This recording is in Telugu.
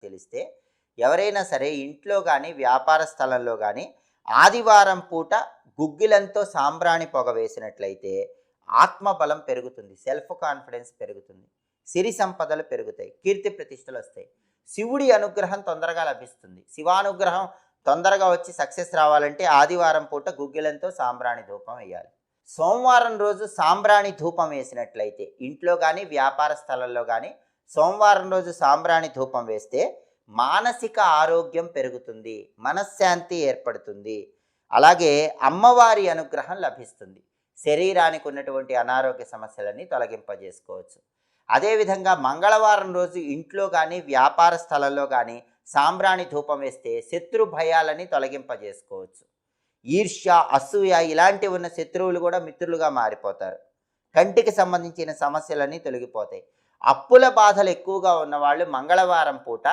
తెలిస్తే ఎవరైనా సరే ఇంట్లో కానీ వ్యాపార స్థలంలో కానీ ఆదివారం పూట గుగ్గిలంతో సాంబ్రాణి పొగ వేసినట్లయితే ఆత్మబలం పెరుగుతుంది, సెల్ఫ్ కాన్ఫిడెన్స్ పెరుగుతుంది, సిరి సంపదలు పెరుగుతాయి, కీర్తి ప్రతిష్టలు వస్తాయి, శివుడి అనుగ్రహం తొందరగా లభిస్తుంది. శివానుగ్రహం తొందరగా వచ్చి సక్సెస్ రావాలంటే ఆదివారం పూట గుగ్గిలంతో సాంబ్రాణి ధూపం వేయాలి. సోమవారం రోజు సాంబ్రాణి ధూపం వేసినట్లయితే ఇంట్లో కానీ వ్యాపార స్థలంలో కానీ సోమవారం రోజు సాంబ్రాణి ధూపం వేస్తే మానసిక ఆరోగ్యం పెరుగుతుంది, మనశ్శాంతి ఏర్పడుతుంది, అలాగే అమ్మవారి అనుగ్రహం లభిస్తుంది, శరీరానికి ఉన్నటువంటి అనారోగ్య సమస్యలన్నీ తొలగింపజేసుకోవచ్చు. అదేవిధంగా మంగళవారం రోజు ఇంట్లో కానీ వ్యాపార స్థలంలో కానీ సాంబ్రాణి ధూపం వేస్తే శత్రు భయాలని తొలగింపజేసుకోవచ్చు. ఈర్ష్య, అసూయ ఇలాంటివి ఉన్న శత్రువులు కూడా మిత్రులుగా మారిపోతారు. కంటికి సంబంధించిన సమస్యలన్నీ తొలగిపోతాయి. అప్పుల బాధలు ఎక్కువగా ఉన్నవాళ్ళు మంగళవారం పూట